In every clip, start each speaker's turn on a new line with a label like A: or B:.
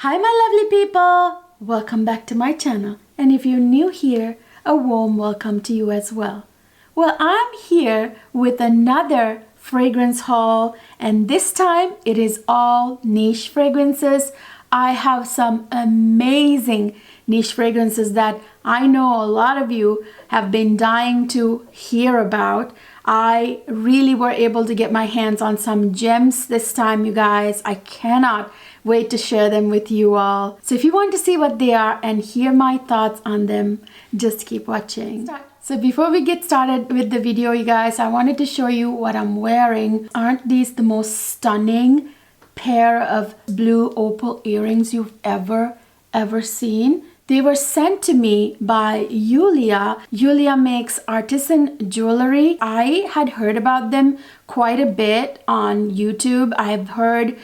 A: Hi my lovely people! Welcome back to my channel, and if you're new here, a warm welcome to you as well. Well, I'm here with another fragrance haul, and this time it is all niche fragrances. I have some amazing niche fragrances that I know a lot of you have been dying to hear about. I really were able to get my hands on some gems this time, you guys. I cannot wait to share them with you all. So if you want to see what they are and hear my thoughts on them, just keep watching. So before we get started with the video, you guys, I wanted to show you what I'm wearing. Aren't these the most stunning pair of blue opal earrings you've ever seen? They were sent to me by Julia. Julia makes artisan jewelry. I had heard about them quite a bit on YouTube. I've heard,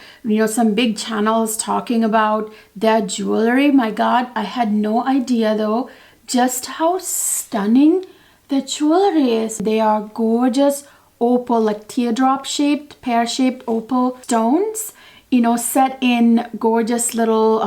A: some big channels talking about their jewelry. My God, I had no idea though just how stunning the jewelry is. They are gorgeous opal, like teardrop shaped, pear shaped opal stones, set in gorgeous little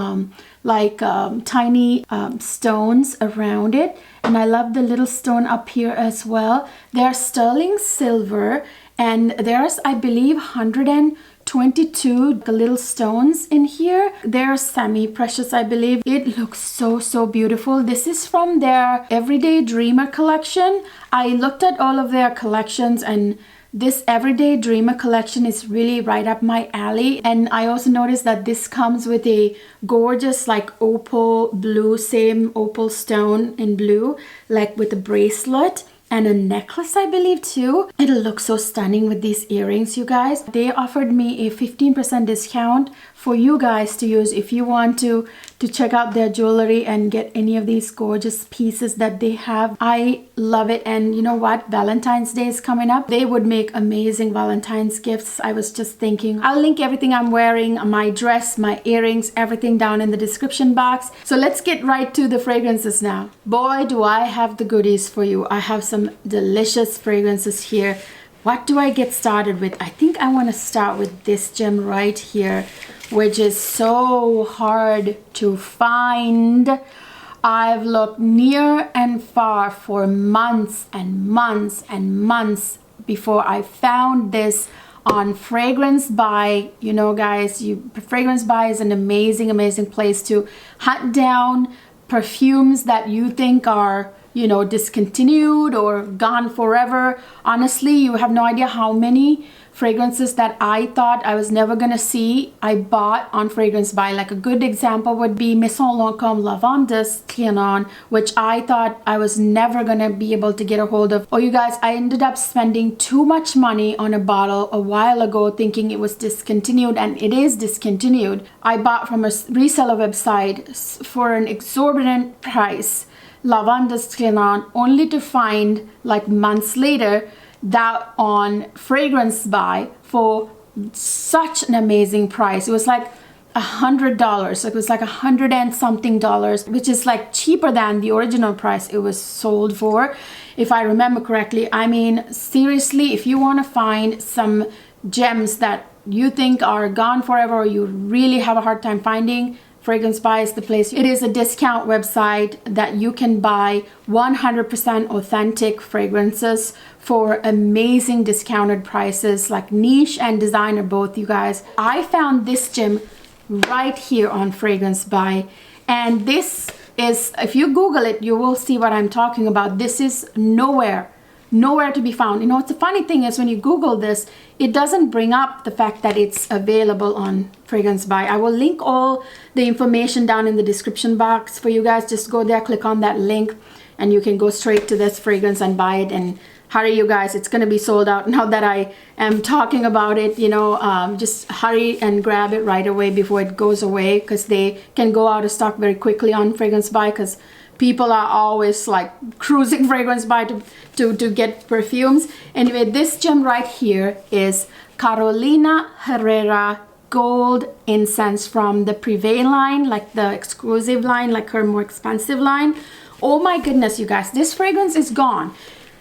A: tiny stones around it. And I love the little stone up here as well. They're sterling silver, and there's, I believe, 122 little stones in here. They're semi-precious, I believe. It looks so beautiful. This is from their Everyday Dreamer collection. I looked at all of their collections, and this Everyday Dreamer collection is really right up my alley. And I also noticed that this comes with a gorgeous opal blue, same opal stone in blue, with a bracelet and a necklace, I believe, too. It'll look so stunning with these earrings, you guys. They offered me a 15% discount for you guys to use if you want to check out their jewelry and get any of these gorgeous pieces that they have. I love it. And you know what? Valentine's Day is coming up. They would make amazing Valentine's gifts. I was just thinking. I'll link everything I'm wearing, my dress, my earrings, everything down in the description box. So let's get right to the fragrances now. Boy, do I have the goodies for you. I have some delicious fragrances here. What do I get started with? I think I want to start with this gem right here, which is so hard to find. I've looked near and far for months and months and months before I found this on Fragrance Buy. Guys, Fragrance Buy is an amazing place to hunt down perfumes that you think are discontinued or gone forever. Honestly, you have no idea how many fragrances that I thought I was never gonna see, I bought on Fragrance Buy. Like a good example would be Maison Lancôme Lavende's Ceylon, which I thought I was never gonna be able to get a hold of. Oh, you guys, I ended up spending too much money on a bottle a while ago thinking it was discontinued, and it is discontinued. I bought from a reseller website for an exorbitant price Lavende's Ceylon, only to find months later that on Fragrance Buy for such an amazing price. It was $100. It was $100 and something, which is cheaper than the original price it was sold for, if I remember correctly. I mean, seriously, if you want to find some gems that you think are gone forever or you really have a hard time finding, Fragrance Buy is the place. It is a discount website that you can buy 100% authentic fragrances for amazing discounted prices, niche and designer both, you guys. I found this gem right here on Fragrance Buy, and this is, if you Google it, you will see what I'm talking about. This is nowhere to be found. It's the funny thing is when you Google this, it doesn't bring up the fact that it's available on Fragrance Buy. I will link all the information down in the description box for you guys. Just go there, click on that link, and you can go straight to this fragrance and buy it. And hurry, you guys, it's gonna be sold out now that I am talking about it. Just hurry and grab it right away before it goes away, because they can go out of stock very quickly on Fragrance Buy, because people are always cruising Fragrance Buy to get perfumes. Anyway, this gem right here is Carolina Herrera Gold Incense from the Privee line, the exclusive line, her more expensive line. Oh my goodness, you guys, this fragrance is gone.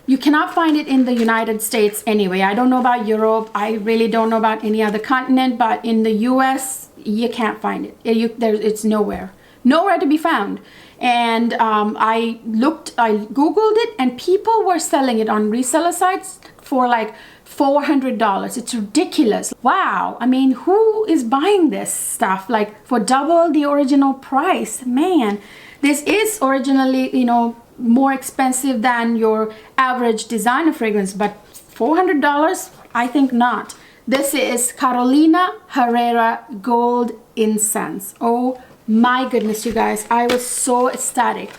A: You cannot find it in the United States anyway. I don't know about Europe. I really don't know about any other continent, but in the US, you can't find it. It's nowhere. Nowhere to be found. And I Googled it, and people were selling it on reseller sites for like $400. It's ridiculous. Wow. I mean, who is buying this stuff like for double the original price? Man, this is originally, you know, more expensive than your average designer fragrance, but $400? I think not. This is Carolina Herrera Gold Incense. Oh my goodness, you guys, I was so ecstatic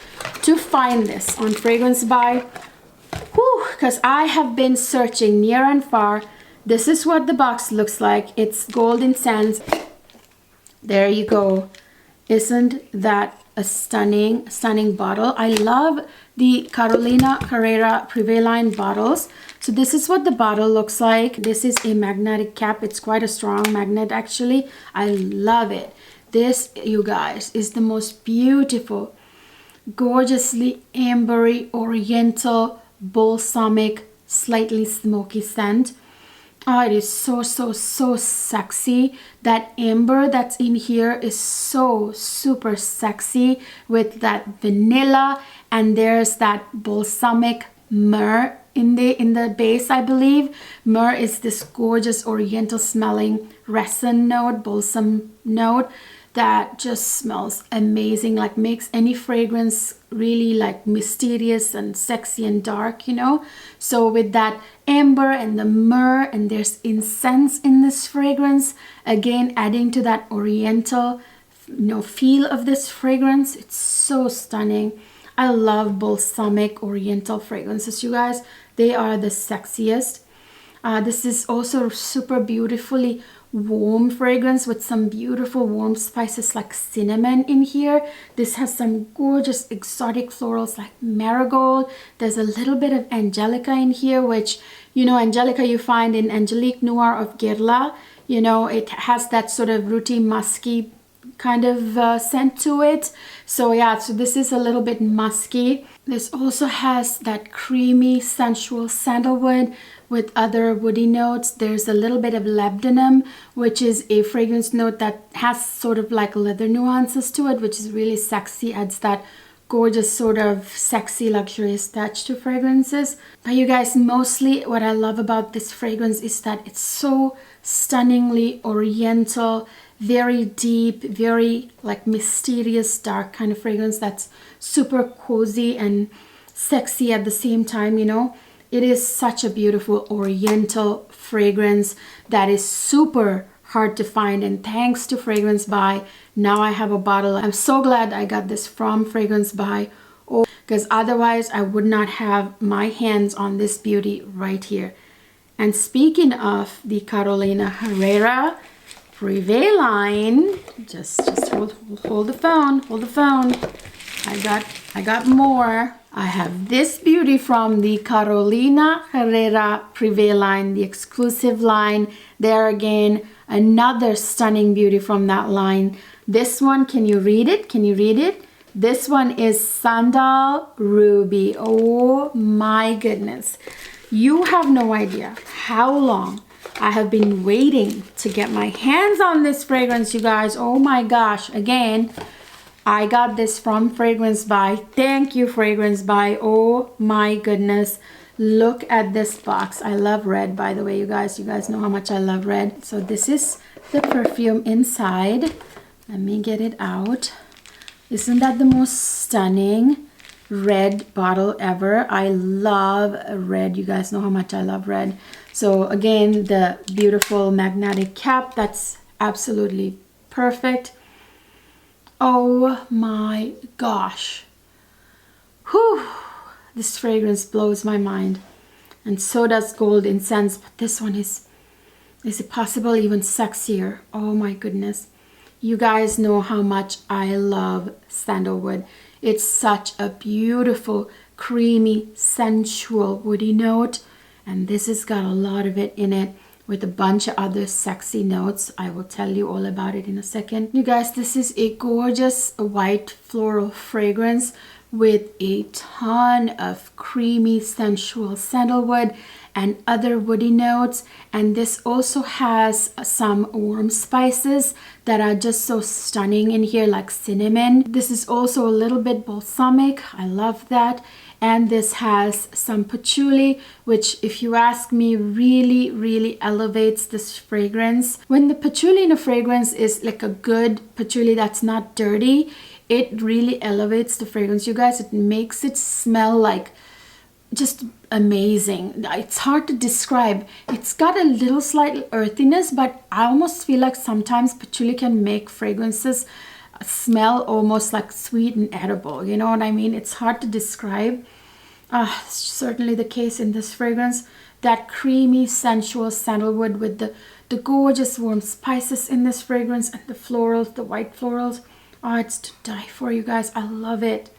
A: to find this on Fragrance Buy. Because I have been searching near and far. This is what the box looks like. It's gold incense. There you go. Isn't that a stunning bottle? I love the Carolina Herrera Privee line bottles. So this is what the bottle looks like. This is a magnetic cap. It's quite a strong magnet actually. I love it. This, you guys, is the most beautiful, gorgeously ambery, oriental, balsamic, slightly smoky scent. Oh, it is so sexy. That amber that's in here is so super sexy with that vanilla, and there's that balsamic myrrh in the base, I believe. Myrrh is this gorgeous oriental smelling resin note, balsam note that just smells amazing, like makes any fragrance really like mysterious and sexy and dark, you know. So with that amber and the myrrh, and there's incense in this fragrance, again adding to that oriental, you know, feel of this fragrance. It's so stunning. I love balsamic oriental fragrances, you guys. They are the sexiest. This is also super beautifully warm fragrance with some beautiful warm spices like cinnamon in here. This has some gorgeous exotic florals like marigold. There's a little bit of angelica in here, which, you know, angelica you find in Angelique Noir of Guerlain. You know, it has that sort of rooty, musky kind of scent to it. So yeah, so this is a little bit musky. This also has that creamy, sensual sandalwood with other woody notes. There's a little bit of labdanum, which is a fragrance note that has sort of like leather nuances to it, which is really sexy, adds that gorgeous sort of sexy luxurious touch to fragrances. But you guys, mostly what I love about this fragrance is that it's so stunningly oriental, very deep, very like mysterious, dark kind of fragrance that's super cozy and sexy at the same time, you know. It is such a beautiful oriental fragrance that is super hard to find, and thanks to Fragrance Buy, now I have a bottle. I'm so glad I got this from Fragrance Buy, because otherwise I would not have my hands on this beauty right here. And speaking of the Carolina Herrera Privee line, just hold the phone. I got more. I have this beauty from the Carolina Herrera Privee line, the exclusive line. There again, another stunning beauty from that line. This one, can you read it? Can you read it? This one is Sandal Ruby. Oh my goodness. You have no idea how long I have been waiting to get my hands on this fragrance, you guys. Oh my gosh. Again, I got this from Fragrance Buy. Thank you, Fragrance Buy. Oh my goodness. Look at this box. I love red, by the way, you guys. You guys know how much I love red. So this is the perfume inside. Let me get it out. Isn't that the most stunning red bottle ever? I love red. You guys know how much I love red. So again, the beautiful magnetic cap. That's absolutely perfect. Oh my gosh. Whew. This fragrance blows my mind. And so does gold incense. But this one is it possible even sexier? Oh my goodness. You guys know how much I love sandalwood. It's such a beautiful, creamy, sensual woody note. And this has got a lot of it in it, with a bunch of other sexy notes. I will tell you all about it in a second. You guys, this is a gorgeous white floral fragrance with a ton of creamy sensual sandalwood and other woody notes. And this also has some warm spices that are just so stunning in here, like cinnamon. This is also a little bit balsamic. I love that. And this has some patchouli, which, if you ask me, really elevates this fragrance. When the patchouli in a fragrance is like a good patchouli that's not dirty, it really elevates the fragrance, you guys. It makes it smell like just amazing. It's hard to describe. It's got a little slight earthiness, but I almost feel like sometimes patchouli can make fragrances smell almost like sweet and edible. You know what I mean? It's hard to describe. It's certainly the case in this fragrance. That creamy, sensual sandalwood with the gorgeous warm spices in this fragrance, and the florals, the white florals. It's to die for, you guys. I love it.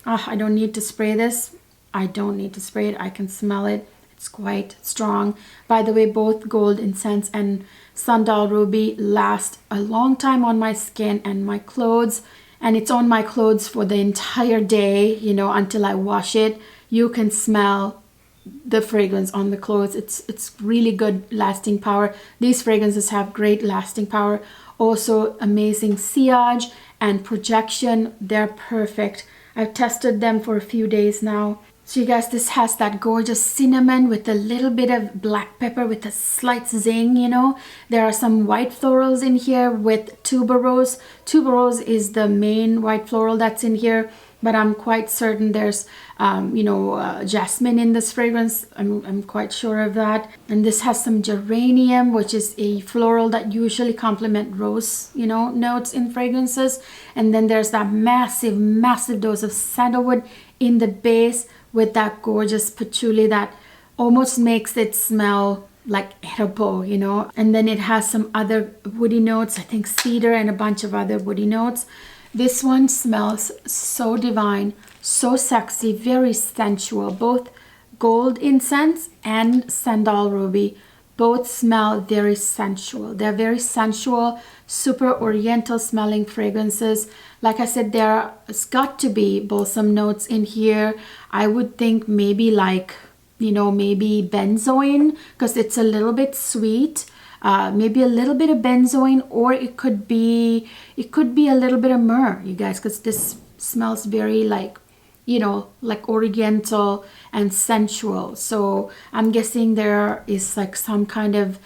A: I don't need to spray this. I don't need to spray it. I can smell it. It's quite strong. By the way, both Gold Incense and Sandal Ruby last a long time on my skin and my clothes. And it's on my clothes for the entire day, you know, until I wash it. You can smell the fragrance on the clothes. It's really good lasting power. These fragrances have great lasting power. Also amazing sillage and projection. They're perfect. I've tested them for a few days now. So you guys, this has that gorgeous cinnamon with a little bit of black pepper with a slight zing, you know. There are some white florals in here with tuberose. Tuberose is the main white floral that's in here, but I'm quite certain there's, jasmine in this fragrance. I'm quite sure of that. And this has some geranium, which is a floral that usually complement rose, you know, notes in fragrances. And then there's that massive dose of sandalwood in the base, with that gorgeous patchouli that almost makes it smell like edible, you know. And then it has some other woody notes, I think cedar and a bunch of other woody notes. This one smells so divine, so sexy, very sensual. Both Gold Incense and Sandal Ruby both smell very sensual. They're very sensual, super oriental smelling fragrances. Like I said, there's got to be balsam notes in here. I would think maybe like, you know, maybe benzoin, because it's a little bit sweet. Maybe a little bit of benzoin, or it could be a little bit of myrrh, you guys, because this smells very like, you know, like oriental and sensual. So I'm guessing there is like some kind of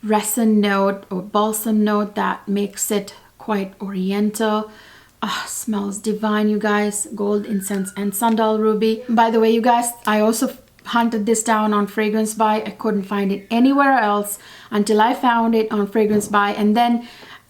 A: resin note or balsam note that makes it quite oriental. Smells divine, you guys. Gold Incense and Sandal Ruby. By the way, you guys, I also hunted this down on Fragrance Buy. I couldn't find it anywhere else until I found it on Fragrance Buy, and then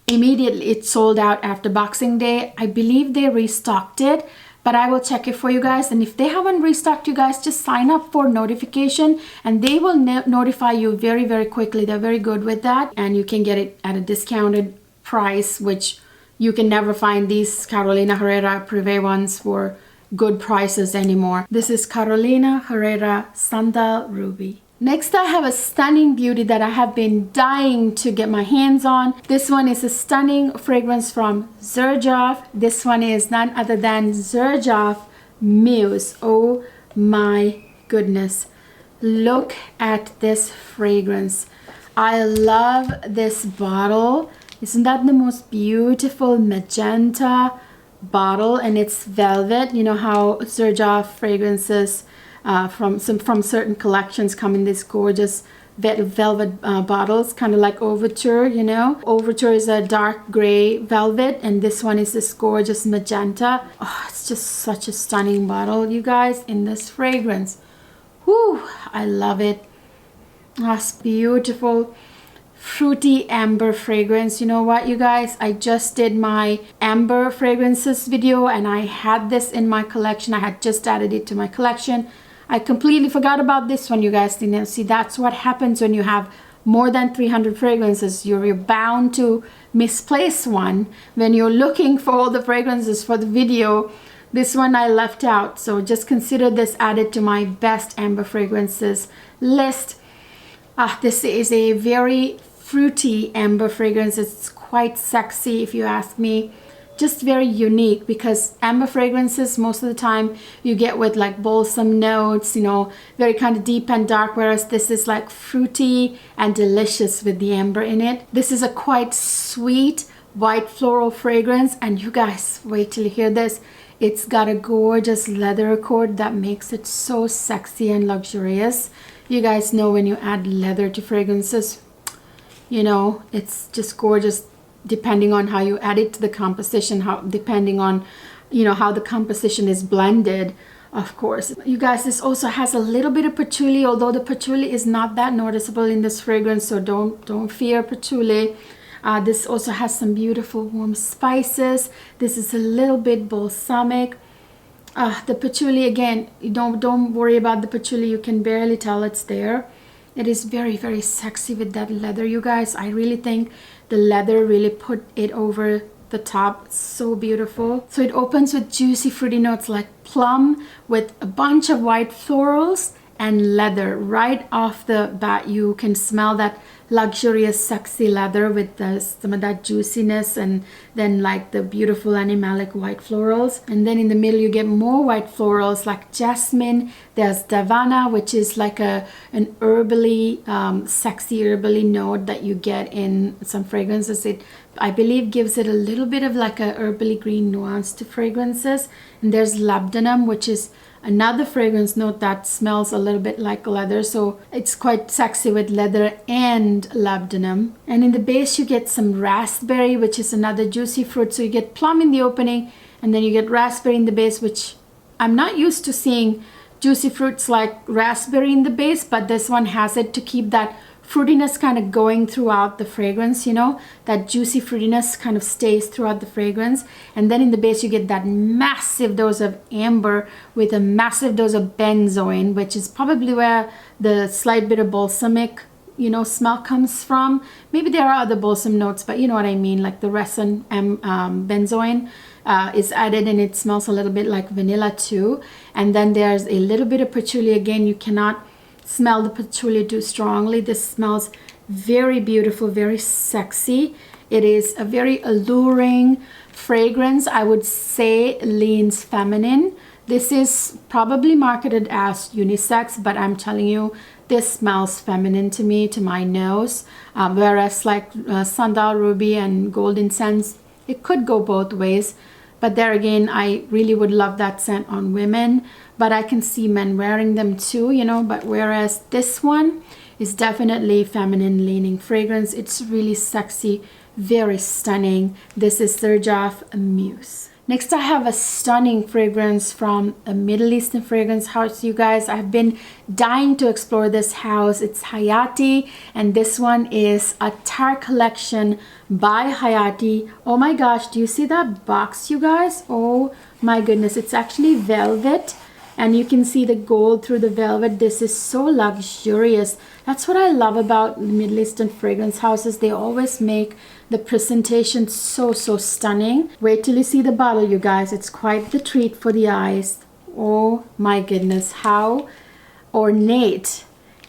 A: immediately it sold out after Boxing Day. I believe they restocked it, but I will check it for you guys. And if they haven't restocked, you guys, just sign up for notification and they will notify you very quickly. They're very good with that, and you can get it at a discounted price, which you can never find these Carolina Herrera privee ones for good prices anymore. This is Carolina Herrera Sandal Ruby. Next, I have a stunning beauty that I have been dying to get my hands on. This one is a stunning fragrance from Xerjoff. This one is none other than Xerjoff Muse. Oh my goodness. Look at this fragrance. I love this bottle. Isn't that the most beautiful magenta bottle? And it's velvet. You know how Xerjoff fragrances from certain collections come in this gorgeous velvet bottles, kind of like Overture, you know. Overture is a dark gray velvet, and this one is this gorgeous magenta. Oh, it's just such a stunning bottle, you guys, in this fragrance. Whew, I love it. That's beautiful. Fruity amber fragrance. You know what, you guys, I just did my amber fragrances video and I had this in my collection. I had just added it to my collection. I completely forgot about this one, you guys. You know, see, that's what happens when you have more than 300 fragrances. You're bound to misplace one when you're looking for all the fragrances for the video. This one I left out, so just consider this added to my best amber fragrances list. This is a very fruity amber fragrance. It's quite sexy, if you ask me. just very unique, because amber fragrances most of the time you get with like balsam notes, you know, very kind of deep and dark, whereas this is like fruity and delicious with the amber in it. This is a quite sweet white floral fragrance, and you guys, wait till you hear this. It's got a gorgeous leather accord that makes it so sexy and luxurious. You guys know when you add leather to fragrances, you know, it's just gorgeous, depending on how you add it to the composition, depending on, you know, how the composition is blended, of course. You guys, this also has a little bit of patchouli, although the patchouli is not that noticeable in this fragrance, so don't fear patchouli. This also has some beautiful warm spices. This is a little bit balsamic. The patchouli, again, don't worry about the patchouli. You can barely tell it's there. It is very, very sexy with that leather, you guys. I really think the leather really put it over the top. It's so beautiful. So it opens with juicy fruity notes like plum with a bunch of white florals and leather. Right off the bat, you can smell that luxurious, sexy leather with some of that juiciness, and then like the beautiful animalic white florals. And then in the middle you get more white florals like jasmine. There's davana, which is like an herbally, sexy herbally note that you get in some fragrances. It, I believe, gives it a little bit of like a herbally green nuance to fragrances. And there's labdanum, which is another fragrance note that smells a little bit like leather, so it's quite sexy with leather and labdanum. And in the base you get some raspberry, which is another juicy fruit. So you get plum in the opening, and then you get raspberry in the base, which I'm not used to seeing juicy fruits like raspberry in the base, but this one has it to keep that fruitiness kind of going throughout the fragrance, you know, that juicy fruitiness kind of stays throughout the fragrance. And then in the base you get that massive dose of amber with a massive dose of benzoin, which is probably where the slight bit of balsamic, you know, smell comes from. Maybe there are other balsam notes, but you know what I mean, like the resin benzoin is added, and it smells a little bit like vanilla too. And then there's a little bit of patchouli. Again, you cannot smell the patchouli too strongly. This smells very beautiful, very sexy. It is a very alluring fragrance. I would say leans feminine. This is probably marketed as unisex, but I'm telling you, this smells feminine to me, to my nose. Whereas like Sandal Ruby and Gold Incense, it could go both ways. But there again, I really would love that scent on women, but I can see men wearing them too, you know. But whereas this one is definitely feminine leaning fragrance. It's really sexy, very stunning. This is Xerjoff Muse. Next, I have a stunning fragrance from a Middle Eastern fragrance house, you guys. I've been dying to explore this house. It's Hayati, and this one is a Tar collection by Hayati. Oh my gosh, do you see that box, you guys? Oh my goodness, it's actually velvet, and you can see the gold through the velvet. This is so luxurious. That's what I love about Middle Eastern fragrance houses. They always make the presentation so stunning. Wait till you see the bottle, you guys. It's quite the treat for the eyes. Oh my goodness, how ornate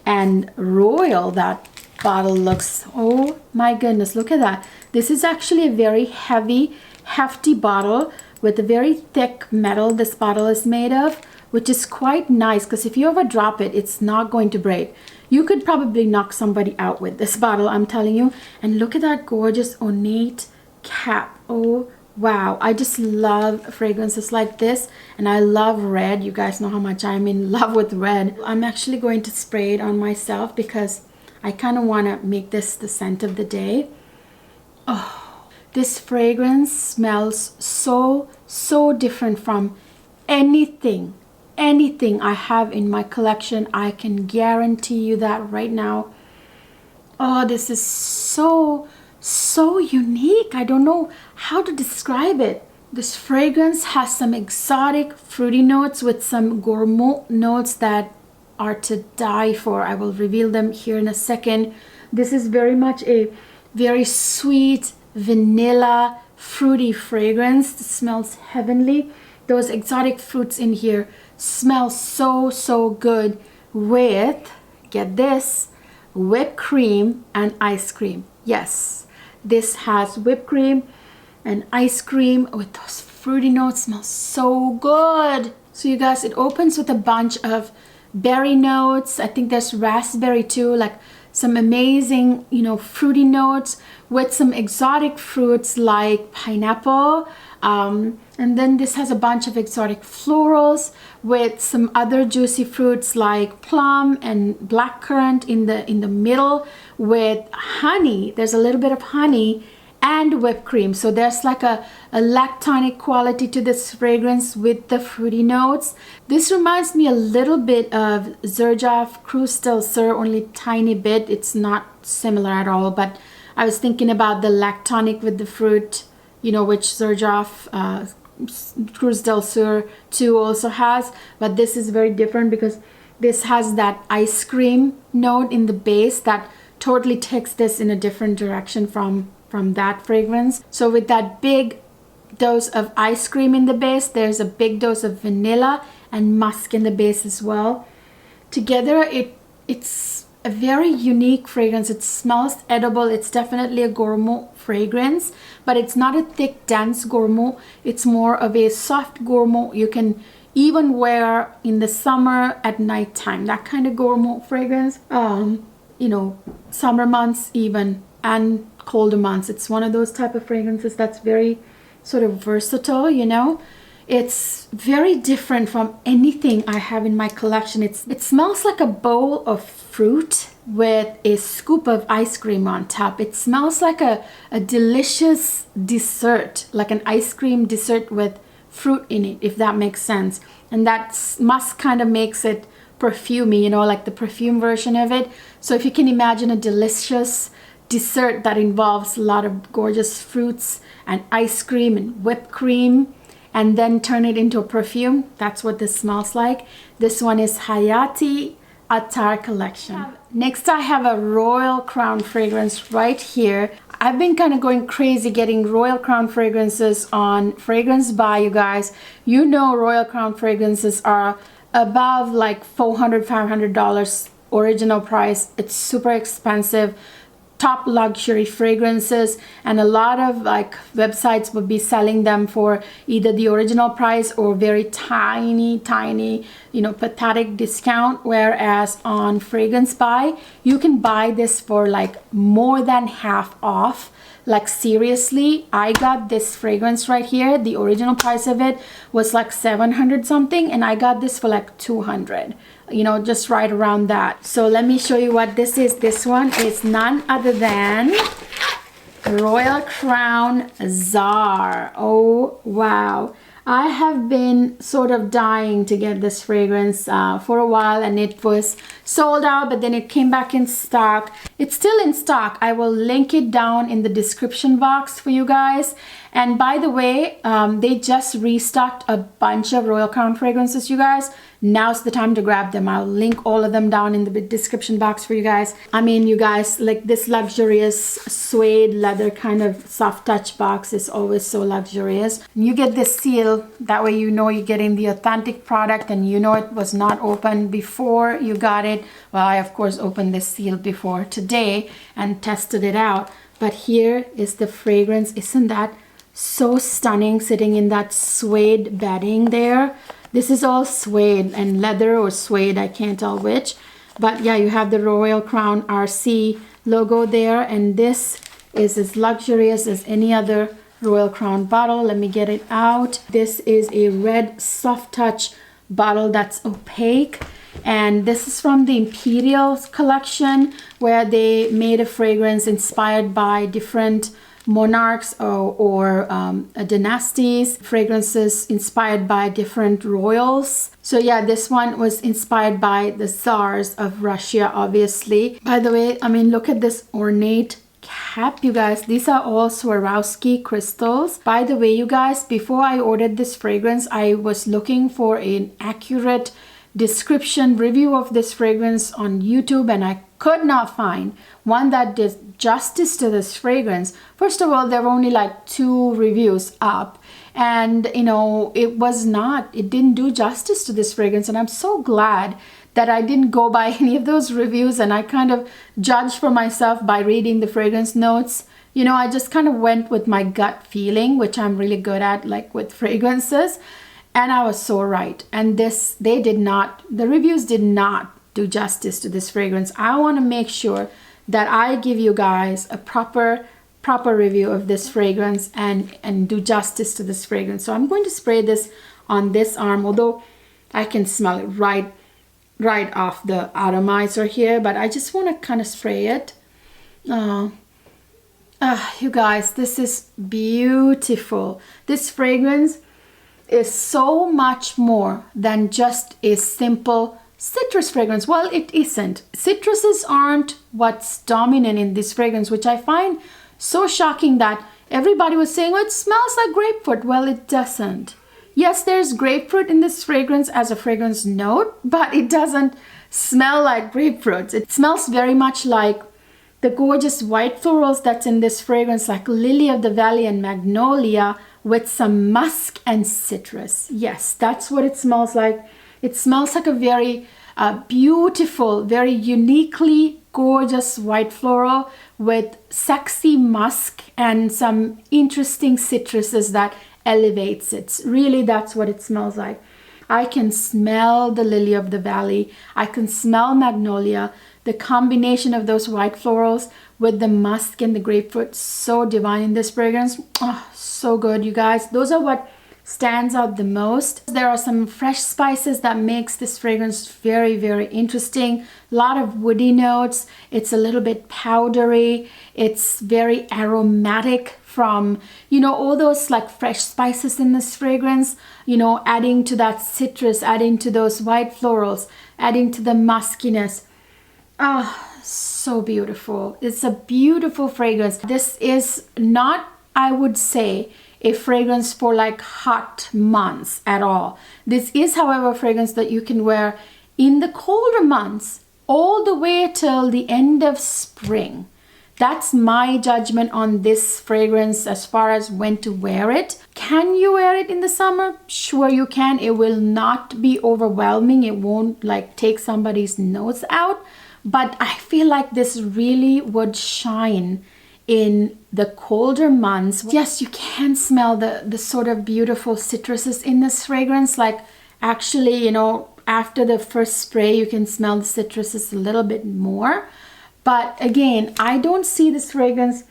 A: and royal that bottle looks. Oh my goodness, look at that. This is actually a very heavy, hefty bottle with a very thick metal this bottle is made of, which is quite nice because if you ever drop it, it's not going to break. You could probably knock somebody out with this bottle, I'm telling you. And look at that gorgeous ornate cap. Oh wow, I just love fragrances like this, and I love red. You guys know how much I'm in love with red. I'm actually going to spray it on myself because I kind of want to make this the scent of the day. Oh, this fragrance smells so different from anything I have in my collection. I can guarantee you that right now. Oh, this is so unique. I don't know how to describe it. This fragrance has some exotic fruity notes with some gourmet notes that are to die for. I will reveal them here in a second. This is very much a very sweet vanilla fruity fragrance. It smells heavenly. Those exotic fruits in here smell so good with, get this, whipped cream and ice cream. Yes, this has whipped cream and ice cream with those fruity notes. Smells so good. So you guys, it opens with a bunch of berry notes. I think there's raspberry too, like some amazing, you know, fruity notes with some exotic fruits like pineapple. And then this has a bunch of exotic florals with some other juicy fruits like plum and blackcurrant in the middle, with honey. There's a little bit of honey and whipped cream. So there's like a lactonic quality to this fragrance with the fruity notes. This reminds me a little bit of Xerjoff Cruise Still Sir, only tiny bit. It's not similar at all, but I was thinking about the lactonic with the fruit, you know, which Xerjoff Cruise del Sur 2 also has, but this is very different because this has that ice cream note in the base that totally takes this in a different direction from that fragrance. So with that big dose of ice cream in the base, there's a big dose of vanilla and musk in the base as well. Together it's a very unique fragrance. It smells edible. It's definitely a gourmand fragrance, but it's not a thick, dense gourmand. It's more of a soft gourmand you can even wear in the summer at nighttime. That kind of gourmand fragrance. You know, summer months even, and colder months. It's one of those type of fragrances that's very sort of versatile, you know. It's very different from anything I have in my collection. It smells like a bowl of fruit with a scoop of ice cream on top. It smells like a delicious dessert, like an ice cream dessert with fruit in it, if that makes sense. And that musk kind of makes it perfumey, you know, like the perfume version of it. So if you can imagine a delicious dessert that involves a lot of gorgeous fruits and ice cream and whipped cream, and then turn it into a perfume, that's what this smells like. This one is Hayati Attar collection. Next I have a Royal Crown fragrance right here. I've been kind of going crazy getting Royal Crown fragrances on Fragrance Buy, you guys. You know Royal Crown fragrances are above like $400-500 original price. It's super expensive. Top luxury fragrances, and a lot of like websites would be selling them for either the original price or very tiny, you know, pathetic discount, whereas on Fragrance Buy you can buy this for like more than half off. Like seriously, I got this fragrance right here. The original price of it was like 700 something, and I got this for like 200, you know, just right around that. So let me show you what this is. This one is none other than Royal Crown Czar. Oh wow, I have been sort of dying to get this fragrance for a while, and it was sold out, but then it came back in stock. It's still in stock. I will link it down in the description box for you guys. And by the way, they just restocked a bunch of Royal Crown fragrances, you guys. Now's the time to grab them. I'll link all of them down in the description box for you guys. I mean, you guys, like this luxurious suede leather kind of soft touch box is always so luxurious. You get this seal, that way you know you're getting the authentic product, and you know it was not opened before you got it. Well, I of course opened this seal before today and tested it out. But here is the fragrance. Isn't that so stunning, sitting in that suede bedding there? This is all suede and leather, or suede, I can't tell which. But yeah, you have the Royal Crown RC logo there, and this is as luxurious as any other Royal Crown bottle. Let me get it out. This is a red soft touch bottle that's opaque, and this is from the Imperial collection, where they made a fragrance inspired by different monarchs or dynasties, fragrances inspired by different royals. So yeah, this one was inspired by the Tsars of Russia, obviously. By the way, I mean, look at this ornate cap, you guys. These are all Swarovski crystals. By the way, you guys, before I ordered this fragrance, I was looking for an accurate description review of this fragrance on YouTube, and I could not find one that did justice to this fragrance. First of all, there were only like 2 reviews up, and you know, it didn't do justice to this fragrance. And I'm so glad that I didn't go by any of those reviews, and I kind of judged for myself by reading the fragrance notes. You know, I just kind of went with my gut feeling, which I'm really good at, like with fragrances. And I was so right. And the reviews did not do justice to this fragrance. I want to make sure that I give you guys a proper review of this fragrance and do justice to this fragrance. So I'm going to spray this on this arm, although I can smell it right off the atomizer here, but I just want to kind of spray it. You guys, this is beautiful. This fragrance is so much more than just a simple citrus fragrance. Well, it isn't. Citruses aren't what's dominant in this fragrance, which I find so shocking that everybody was saying, oh, it smells like grapefruit. Well, it doesn't. Yes, there's grapefruit in this fragrance as a fragrance note, but it doesn't smell like grapefruit. It smells very much like the gorgeous white florals that's in this fragrance, like lily of the valley and magnolia, with some musk and citrus. Yes, that's what it smells like. It smells like a very beautiful, very uniquely gorgeous white floral with sexy musk and some interesting citruses that elevates it. Really, that's what it smells like. I can smell the lily of the valley. I can smell magnolia. The combination of those white florals with the musk and the grapefruit, so divine in this fragrance. Oh, so good, you guys. Those are what stands out the most. There are some fresh spices that makes this fragrance very, very interesting. A lot of woody notes. It's a little bit powdery. It's very aromatic from, you know, all those like fresh spices in this fragrance, you know, adding to that citrus, adding to those white florals, adding to the muskiness. Ah, so beautiful. It's a beautiful fragrance. This is not, I would say, a fragrance for like hot months at all. This is, however, a fragrance that you can wear in the colder months all the way till the end of spring. That's my judgment on this fragrance as far as when to wear it. Can you wear it in the summer? Sure you can. It will not be overwhelming. It won't like take somebody's nose out. But I feel like this really would shine in the colder months. Yes, you can smell the sort of beautiful citruses in this fragrance. Like actually, you know, after the first spray, you can smell the citruses a little bit more. But again, I don't see this fragrance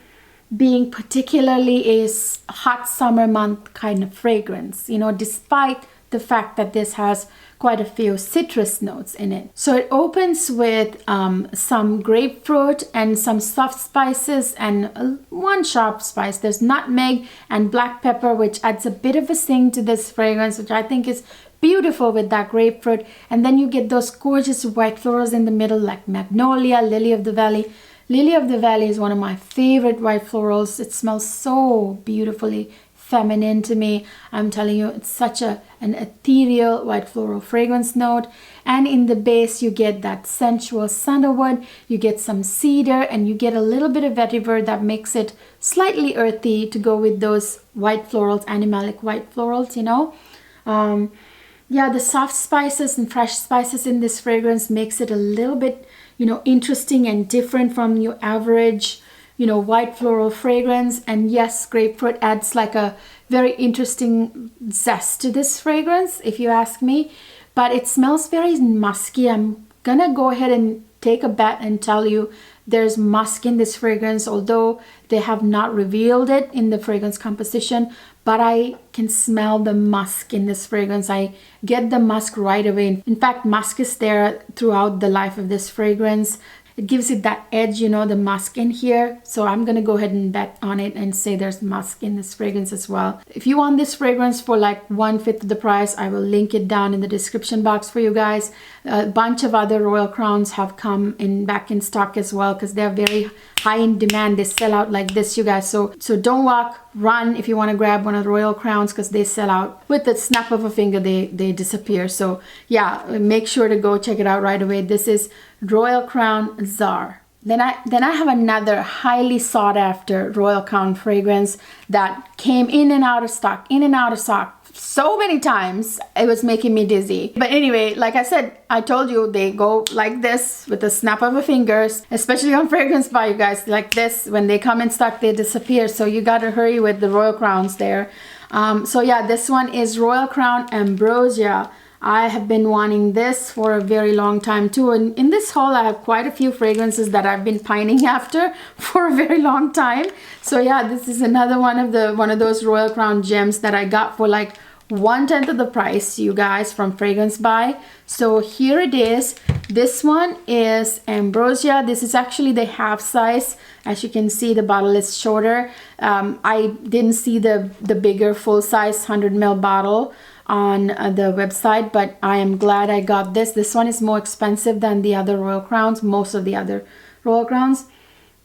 A: being particularly a hot summer month kind of fragrance, you know, despite the fact that this has quite a few citrus notes in it. So it opens with some grapefruit and some soft spices and one sharp spice. There's nutmeg and black pepper, which adds a bit of a sting to this fragrance, which I think is beautiful with that grapefruit. And then you get those gorgeous white florals in the middle, like magnolia, lily of the valley. Lily of the valley is one of my favorite white florals. It smells so beautifully feminine to me. I'm telling you, it's such an ethereal white floral fragrance note. And in the base, you get that sensual sandalwood, you get some cedar, and you get a little bit of vetiver that makes it slightly earthy to go with those white florals, animalic white florals, you know. Yeah, the soft spices and fresh spices in this fragrance makes it a little bit, you know, interesting and different from your average, you know, white floral fragrance. And yes, grapefruit adds like a very interesting zest to this fragrance, if you ask me. But it smells very musky. I'm gonna go ahead and take a bet and tell you there's musk in this fragrance, although they have not revealed it in the fragrance composition. But I can smell the musk in this fragrance. I get the musk right away. In fact, musk is there throughout the life of this fragrance. It gives it that edge, you know, the musk in here. So I'm going to go ahead and bet on it and say there's musk in this fragrance as well. If you want this fragrance for like 1/5 of the price, I will link it down in the description box for you guys. A bunch of other Royal Crowns have come back in stock as well because they're very high in demand. They sell out like this, you guys. So don't walk, run if you want to grab one of the Royal Crowns because they sell out with the snap of a finger. They disappear. So yeah, make sure to go check it out right away. This is Royal Crown Czar. Then I have another highly sought after Royal Crown fragrance that came in and out of stock, so many times it was making me dizzy. But anyway, like I said, I told you they go like this with a snap of a fingers, especially on Fragrance Buy, you guys, like this. When they come in stock, they disappear. So you gotta hurry with the Royal Crowns there. So yeah, this one is Royal Crown Ambrosia. I have been wanting this for a very long time too, and in this haul I have quite a few fragrances that I've been pining after for a very long time. So yeah, this is another one of those Royal Crown gems that I got for like 1/10 of the price, you guys, from Fragrance Buy. So here it is. This one is Ambrosia. This is actually the half size. As you can see, the bottle is shorter. I didn't see the bigger full size 100 ml bottle on the website, but I am glad I got this. This one is more expensive than the other Royal Crowns, most of the other Royal Crowns.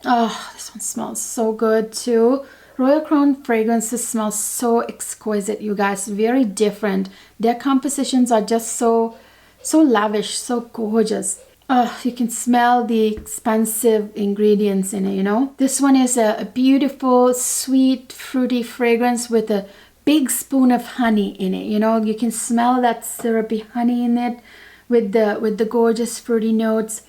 A: Oh, this one smells so good too. Royal Crown fragrances smell so exquisite, you guys, very different. Their compositions are just so lavish, so gorgeous. Oh, you can smell the expensive ingredients in it, you know. This one is a beautiful, sweet, fruity fragrance with a big spoon of honey in it, you know. You can smell that syrupy honey in it with the gorgeous fruity notes.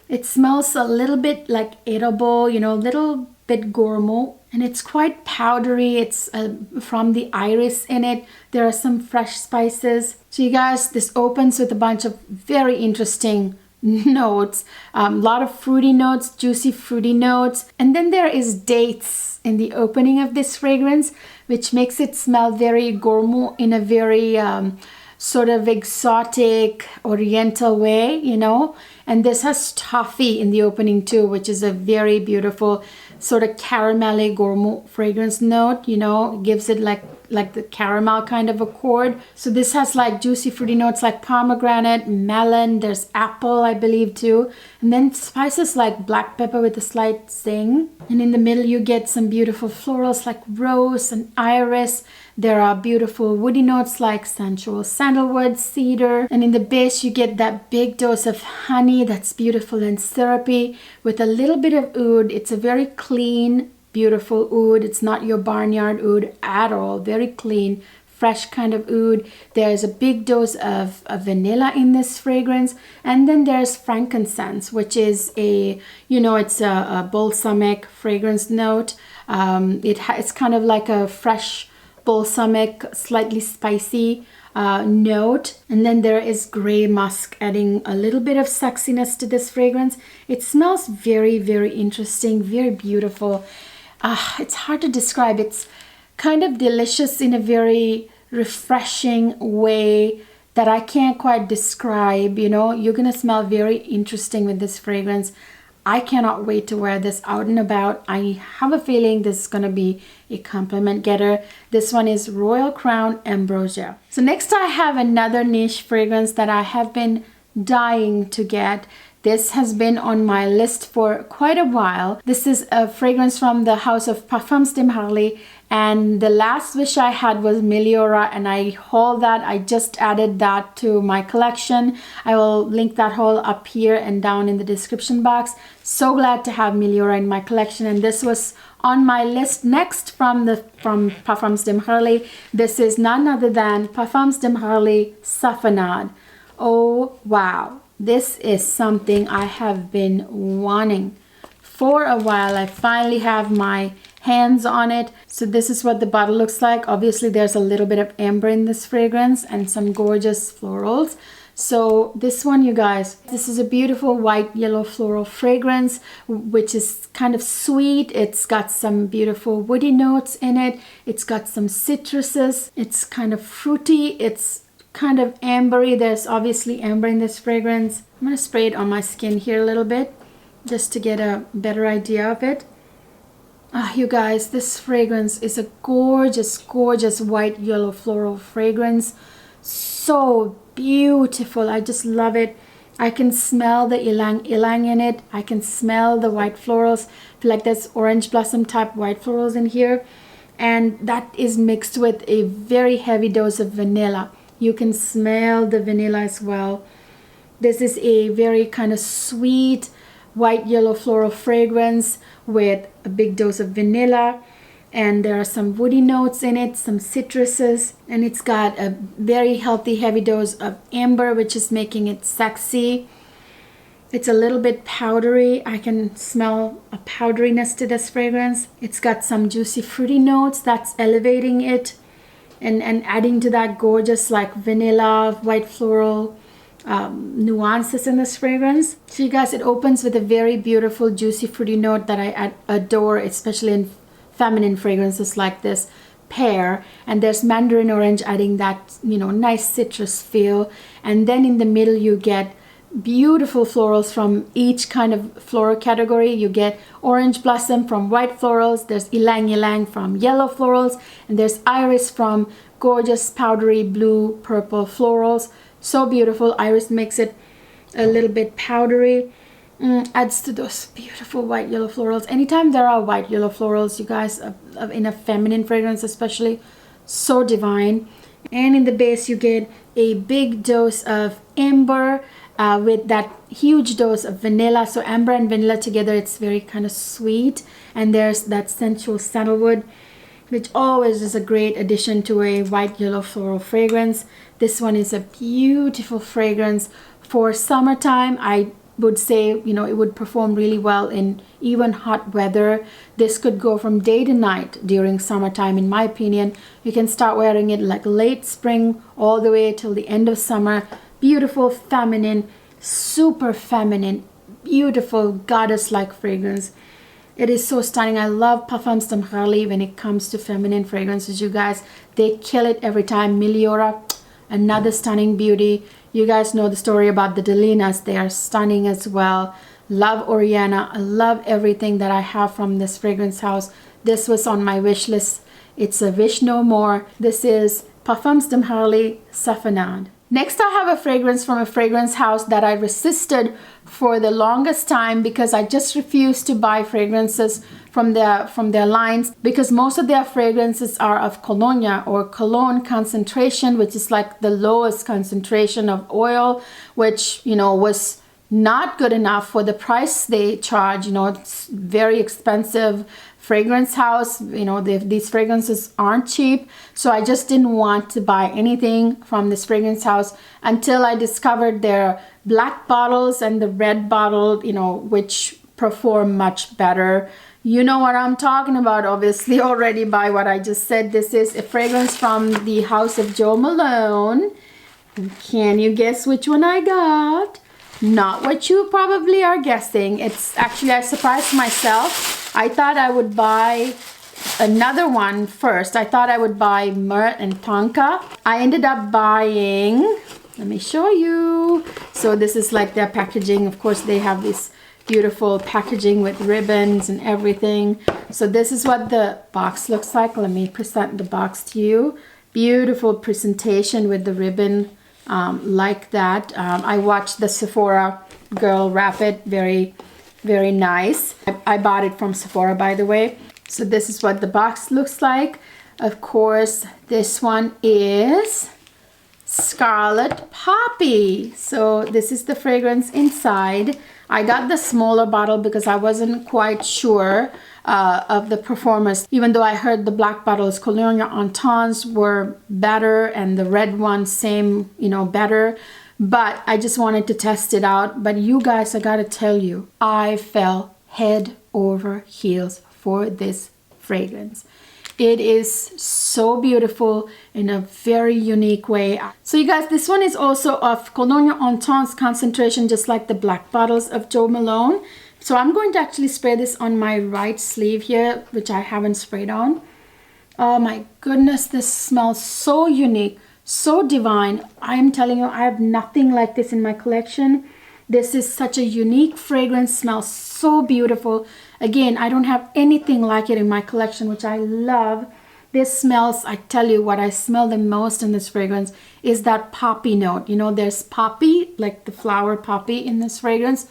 A: It smells a little bit like edible, you know, little bit gourmet, and it's quite powdery. It's from the iris in it. There are some fresh spices. So you guys, this opens with a bunch of very interesting notes, a lot of fruity notes, juicy fruity notes, and then there is dates in the opening of this fragrance, which makes it smell very gourmet in a very sort of exotic oriental way, you know. And this has toffee in the opening too, which is a very beautiful sort of caramelly gourmet fragrance note, you know. It gives it like the caramel kind of accord. So this has like juicy fruity notes like pomegranate, melon, there's apple I believe too, and then spices like black pepper with a slight zing. And in the middle you get some beautiful florals like rose and iris. There are beautiful woody notes like sensual sandalwood, cedar, and in the base you get that big dose of honey that's beautiful and syrupy with a little bit of oud. It's a very clean, beautiful oud. It's not your barnyard oud at all. Very clean, fresh kind of oud. There's a big dose of vanilla in this fragrance, and then there's frankincense, which is a, you know, it's a balsamic fragrance note. It's kind of like a fresh balsamic, slightly spicy note. And then there is gray musk, adding a little bit of sexiness to this fragrance. It smells very, very interesting, very beautiful. It's hard to describe. It's kind of delicious in a very refreshing way that I can't quite describe, you know. You're gonna smell very interesting with this fragrance. I cannot wait to wear this out and about. I have a feeling this is gonna be a compliment getter. This one is Royal Crown Ambrosia. So next I have another niche fragrance that I have been dying to get. This has been on my list for quite a while. This is a fragrance from the house of Parfums de Marly, and the last wish I had was Meliora, and I hauled that. I just added that to my collection. I will link that haul up here and down in the description box. So glad to have Meliora in my collection, and this was on my list next from Parfums de Marly. This is none other than Parfums de Marly Safanad. Oh wow. This is something I have been wanting for a while. I finally have my hands on it. So this is what the bottle looks like. Obviously there's a little bit of amber in this fragrance and some gorgeous florals. So this one, you guys, this is a beautiful white yellow floral fragrance, which is kind of sweet. It's got some beautiful woody notes in it. It's got some citruses. It's kind of fruity. It's kind of ambery. There's obviously amber in this fragrance. I'm gonna spray it on my skin here a little bit just to get a better idea of it. You guys, this fragrance is a gorgeous, gorgeous white yellow floral fragrance. So beautiful. I just love it. I can smell the ylang ylang in it. I can smell the white florals. I feel like there's orange blossom type white florals in here, and that is mixed with a very heavy dose of vanilla. You can smell the vanilla as well. This is a very kind of sweet, white yellow floral fragrance with a big dose of vanilla, and there are some woody notes in it, some citruses, and it's got a very healthy heavy dose of amber, which is making it sexy. It's a little bit powdery. I can smell a powderiness to this fragrance. It's got some juicy fruity notes that's elevating it and adding to that gorgeous like vanilla, white floral nuances in this fragrance. So you guys, it opens with a very beautiful juicy fruity note that I adore, especially in feminine fragrances like this, pear, and there's mandarin orange adding that, you know, nice citrus feel. And then in the middle you get beautiful florals from each kind of floral category. You get orange blossom from white florals, there's ylang ylang from yellow florals, and there's iris from gorgeous powdery blue purple florals. So beautiful. Iris makes it a little bit powdery, adds to those beautiful white yellow florals. Anytime there are white yellow florals, you guys, in a feminine fragrance especially, so divine. And in the base you get a big dose of amber with that huge dose of vanilla. So amber and vanilla together, it's very kind of sweet. And there's that sensual sandalwood, which always is a great addition to a white yellow floral fragrance. This one is a beautiful fragrance for summertime. I would say, you know, it would perform really well in even hot weather. This could go from day to night during summertime, in my opinion. You can start wearing it like late spring all the way till the end of summer. Beautiful, feminine, super feminine, beautiful goddess-like fragrance. It is so stunning. I love Parfums d'Ambrali when it comes to feminine fragrances, you guys. They kill it every time. Miliora, another stunning beauty. You guys know the story about the Delinas. They are stunning as well. Love Oriana. I love everything that I have from this fragrance house. This was on my wish list. It's a wish no more. This is Parfums d'Ambrali Safanad. Next, I have a fragrance from a fragrance house that I resisted for the longest time because I just refused to buy fragrances from their lines, because most of their fragrances are of cologne or cologne concentration, which is like the lowest concentration of oil, which, you know, was not good enough for the price they charge. You know, it's very expensive fragrance house. You know, these fragrances aren't cheap. So I just didn't want to buy anything from this fragrance house until I discovered their black bottles and the red bottle, you know, which perform much better. You know what I'm talking about, obviously, already by what I just said. This is a fragrance from the house of Jo Malone. Can you guess which one I got? Not what you probably are guessing. It's actually, I surprised myself. I thought I would buy another one first. I thought I would buy Myrrh and Tonka. I ended up buying, let me show you. So this is like their packaging. Of course, they have this beautiful packaging with ribbons and everything. So this is what the box looks like. Let me present the box to you. Beautiful presentation with the ribbon like that. I watched the Sephora girl wrap it. Very, very nice. I bought it from Sephora, by the way. So this is what the box looks like. Of course, this one is Scarlet Poppy. So this is the fragrance inside. I got the smaller bottle because I wasn't quite sure of the performance, even though I heard the black bottles, Cologne Intense, were better and the red one, same, you know, better. But I just wanted to test it out. But you guys, I gotta tell you, I fell head over heels for this fragrance. It is so beautiful in a very unique way. So you guys, this one is also of Cologne Intense concentration, just like the black bottles of Jo Malone. So I'm going to actually spray this on my right sleeve here, which I haven't sprayed on. Oh my goodness, this smells so unique, so divine. I am telling you, I have nothing like this in my collection. This is such a unique fragrance, smells so beautiful. Again, I don't have anything like it in my collection, which I love. This smells, I tell you what I smell the most in this fragrance is that poppy note. You know, there's poppy, like the flower poppy in this fragrance.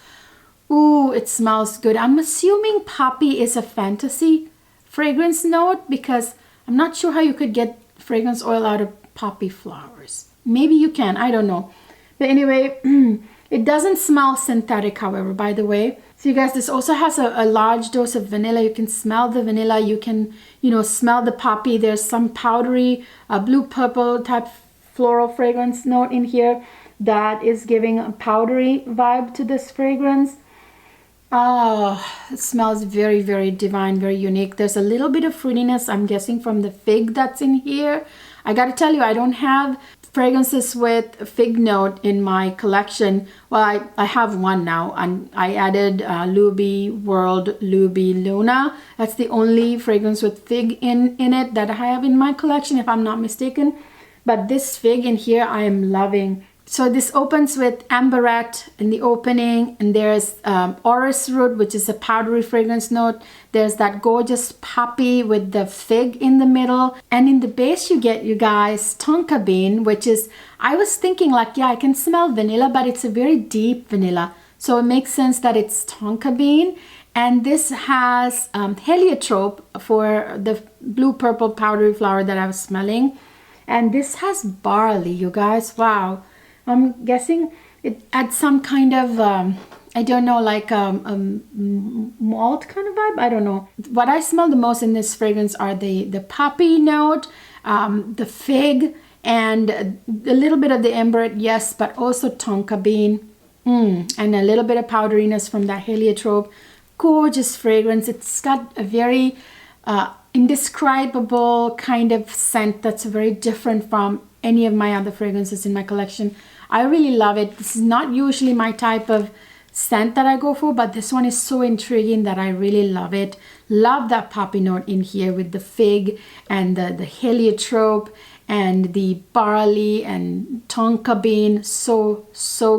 A: Ooh, it smells good. I'm assuming poppy is a fantasy fragrance note because I'm not sure how you could get fragrance oil out of poppy flowers. Maybe you can, I don't know. But anyway, it doesn't smell synthetic, however, by the way. So you guys, this also has a large dose of vanilla. You can smell the vanilla. You can, you know, smell the poppy. There's some powdery blue purple type floral fragrance note in here that is giving a powdery vibe to this fragrance. Oh, it smells very, very divine, very unique. There's a little bit of fruitiness, I'm guessing, from the fig that's in here. I gotta tell you, I don't have fragrances with a fig note in my collection. Well, I have one now, and I added Luby World Luby Luna. That's the only fragrance with fig in it that I have in my collection, if I'm not mistaken. But this fig in here, I am loving. So this opens with amberette in the opening, and there's orris root, which is a powdery fragrance note. There's that gorgeous poppy with the fig in the middle, and in the base you get, you guys, tonka bean, which is, I was thinking like, yeah, I can smell vanilla, but it's a very deep vanilla, so it makes sense that it's tonka bean. And this has heliotrope for the blue purple powdery flower that I was smelling, and this has barley, you guys. Wow. I'm guessing it adds some kind of, I don't know, like a malt kind of vibe. I don't know. What I smell the most in this fragrance are the poppy note, the fig, and a little bit of the amberette, yes, but also tonka bean, and a little bit of powderiness from that heliotrope. Gorgeous fragrance. It's got a very indescribable kind of scent that's very different from any of my other fragrances in my collection. I really love it. This is not usually my type of scent that I go for, but this one is so intriguing that I really love it. Love that poppy note in here with the fig and the heliotrope and the barley and tonka bean. So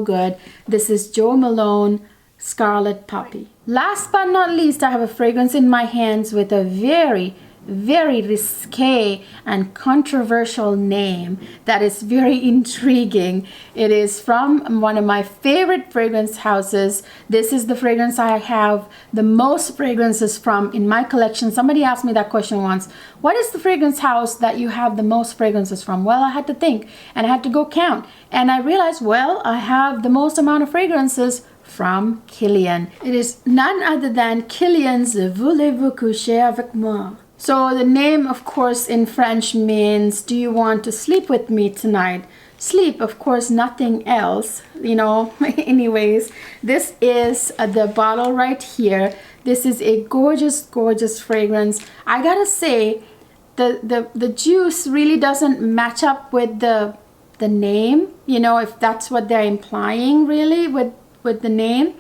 A: good. This is Jo Malone Scarlet Poppy. Last but not least, I have a fragrance in my hands with a very risque and controversial name that is very intriguing. It is from one of my favorite fragrance houses. This is the fragrance I have the most fragrances from in my collection. Somebody asked me that question once. What is the fragrance house that you have the most fragrances from? Well, I had to think and I had to go count, and I realized, well, I have the most amount of fragrances from Kilian. It is none other than Kilian's Voulez-vous coucher avec moi? So the name, of course, in French means, do you want to sleep with me tonight? Sleep, of course, nothing else, you know. Anyways, this is the bottle right here. This is a gorgeous fragrance. I gotta say, the juice really doesn't match up with the name, you know, if that's what they're implying really with the name.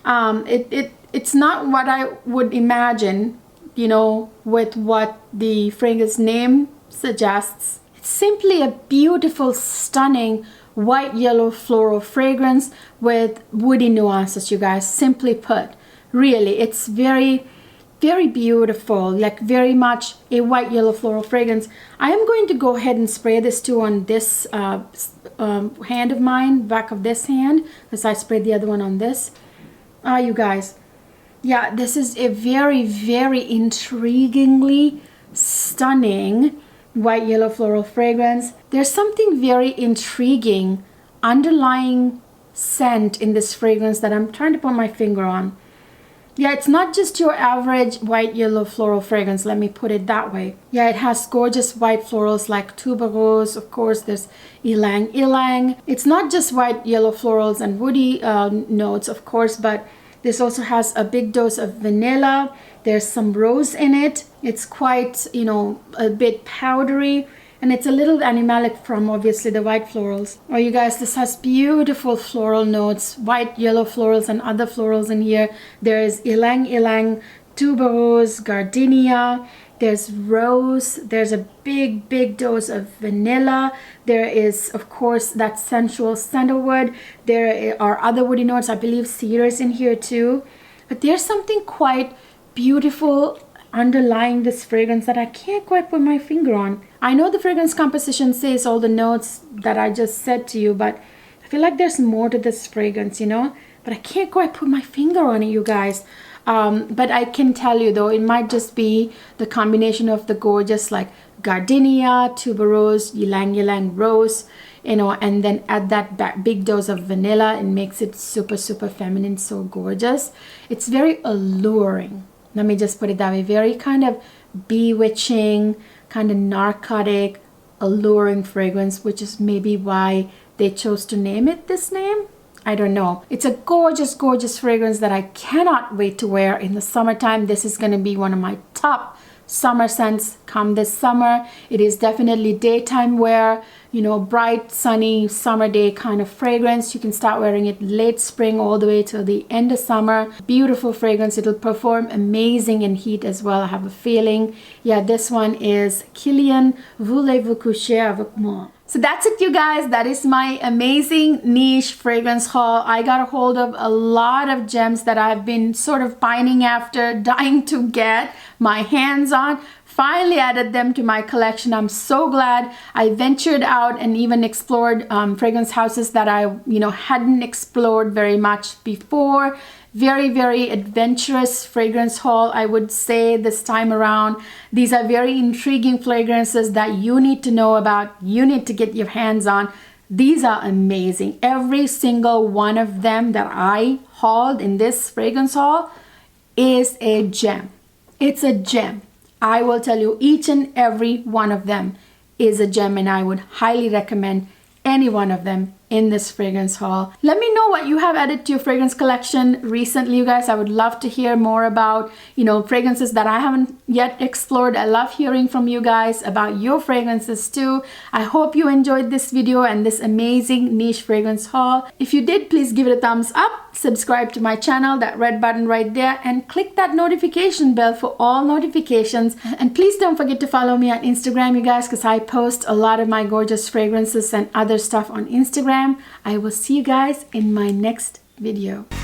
A: It's not what I would imagine, you know, with what the fragrance name suggests. It's simply a beautiful, stunning white yellow floral fragrance with woody nuances, you guys. Simply put, really, it's very beautiful, like very much a white yellow floral fragrance. I am going to go ahead and spray this too on this hand of mine, back of this hand, because I sprayed the other one on this. You guys, yeah, this is a very intriguingly stunning white yellow floral fragrance. There's something very intriguing underlying scent in this fragrance that I'm trying to put my finger on. Yeah, it's not just your average white yellow floral fragrance, let me put it that way. Yeah, it has gorgeous white florals like tuberose, of course there's ylang ylang. It's not just white yellow florals and woody notes, of course, but this also has a big dose of vanilla. There's some rose in it. It's quite, you know, a bit powdery, and it's a little animalic from obviously the white florals. Oh, you guys, this has beautiful floral notes, white, yellow florals and other florals in here. There is ylang ylang, tuberose, gardenia. There's rose. There's a big dose of vanilla. There is, of course, that sensual sandalwood. There are other woody notes. I believe cedar is in here too. But there's something quite beautiful underlying this fragrance that I can't quite put my finger on. I know the fragrance composition says all the notes that I just said to you, but I feel like there's more to this fragrance, you know? But I can't quite put my finger on it, you guys. But I can tell you though, it might just be the combination of the gorgeous like gardenia, tuberose, ylang ylang rose, you know, and then add that big dose of vanilla. It makes it super, super feminine, so gorgeous. It's very alluring. Let me just put it that way. Very kind of bewitching, kind of narcotic, alluring fragrance, which is maybe why they chose to name it this name. I don't know. It's a gorgeous, gorgeous fragrance that I cannot wait to wear in the summertime. This is going to be one of my top summer scents come this summer. It is definitely daytime wear, you know, bright, sunny, summer day kind of fragrance. You can start wearing it late spring all the way till the end of summer. Beautiful fragrance. It'll perform amazing in heat as well, I have a feeling. Yeah, this one is Kilian, Voulez-vous coucher avec moi? So that's it, you guys. That is my amazing niche fragrance haul. I got a hold of a lot of gems that I've been sort of pining after, dying to get my hands on. Finally added them to my collection. I'm so glad I ventured out and even explored fragrance houses that I, you know, hadn't explored very much before. Very, very adventurous fragrance haul, I would say, this time around. These are very intriguing fragrances that you need to know about, you need to get your hands on. These are amazing. Every single one of them that I hauled in this fragrance haul is a gem. It's a gem. I will tell you, each and every one of them is a gem, and I would highly recommend any one of them in this fragrance haul. Let me know what you have added to your fragrance collection recently, you guys. I would love to hear more about, you know, fragrances that I haven't yet explored. I love hearing from you guys about your fragrances too. I hope you enjoyed this video and this amazing niche fragrance haul. If you did, please give it a thumbs up, subscribe to my channel, that red button right there, and click that notification bell for all notifications. And please don't forget to follow me on Instagram, you guys, because I post a lot of my gorgeous fragrances and other stuff on Instagram. I will see you guys in my next video.